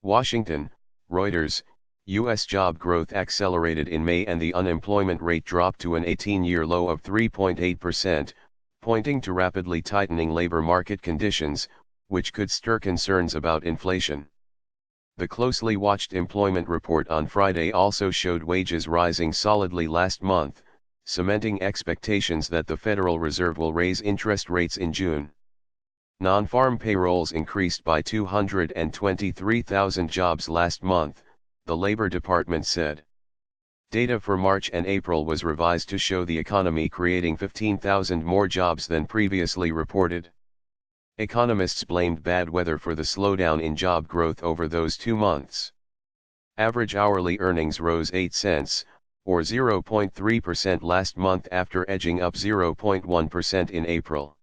Washington, Reuters, U.S. job growth accelerated in May and the unemployment rate dropped to an 18-year low of 3.8%, pointing to rapidly tightening labor market conditions, which could stir concerns about inflation. The closely watched employment report on Friday also showed wages rising solidly last month, cementing expectations that the Federal Reserve will raise interest rates in June. Non-farm payrolls increased by 223,000 jobs last month, the Labor Department said. Data for March and April was revised to show the economy creating 15,000 more jobs than previously reported. Economists blamed bad weather for the slowdown in job growth over those 2 months. Average hourly earnings rose 8 cents, or 0.3% last month after edging up 0.1% in April.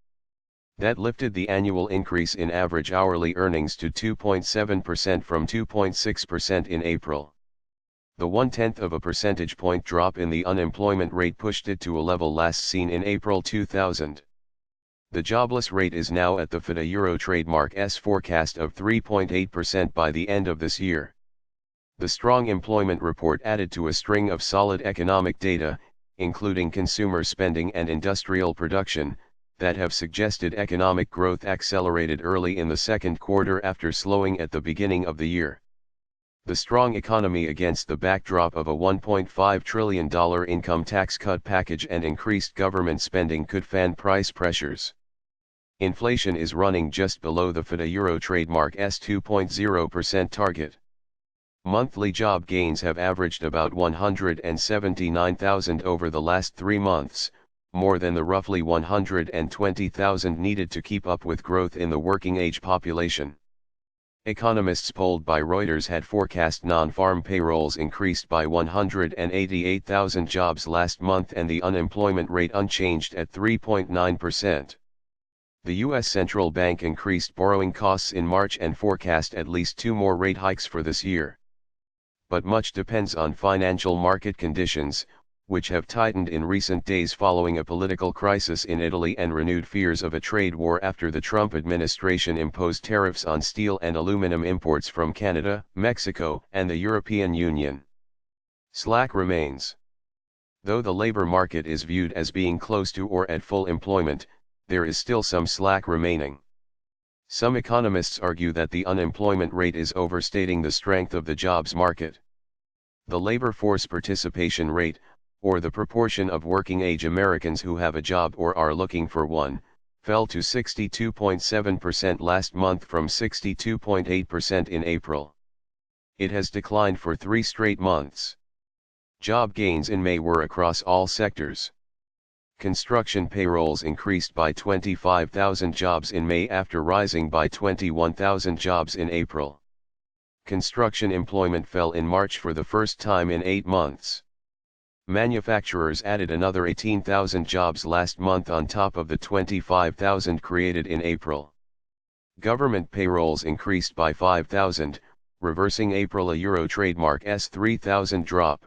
That lifted the annual increase in average hourly earnings to 2.7% from 2.6% in April. The 0.1 of a percentage point drop in the unemployment rate pushed it to a level last seen in April 2000. The jobless rate is now at the FTA Euro trademark's forecast of 3.8% by the end of this year. The strong employment report added to a string of solid economic data, including consumer spending and industrial production, that have suggested economic growth accelerated early in the second quarter after slowing at the beginning of the year. The strong economy against the backdrop of a $1.5 trillion income tax cut package and increased government spending could fan price pressures. Inflation is running just below the FTA Euro trademark's 2.0% target. Monthly job gains have averaged about 179,000 over the last 3 months, more than the roughly 120,000 needed to keep up with growth in the working-age population. Economists polled by Reuters had forecast non-farm payrolls increased by 188,000 jobs last month and the unemployment rate unchanged at 3.9%. The U.S. Central Bank increased borrowing costs in March and forecast at least 2 more rate hikes for this year. But much depends on financial market conditions, which have tightened in recent days following a political crisis in Italy and renewed fears of a trade war after the Trump administration imposed tariffs on steel and aluminum imports from Canada, Mexico, and the European Union. Slack remains. Though the labor market is viewed as being close to or at full employment, there is still some slack remaining. Some economists argue that the unemployment rate is overstating the strength of the jobs market. The labor force participation rate, or the proportion of working-age Americans who have a job or are looking for one, fell to 62.7% last month from 62.8% in April. It has declined for 3 straight months. Job gains in May were across all sectors. Construction payrolls increased by 25,000 jobs in May after rising by 21,000 jobs in April. Construction employment fell in March for the first time in 8 months. Manufacturers added another 18,000 jobs last month on top of the 25,000 created in April. Government payrolls increased by 5,000, reversing April a Euro trademark's 3,000 drop.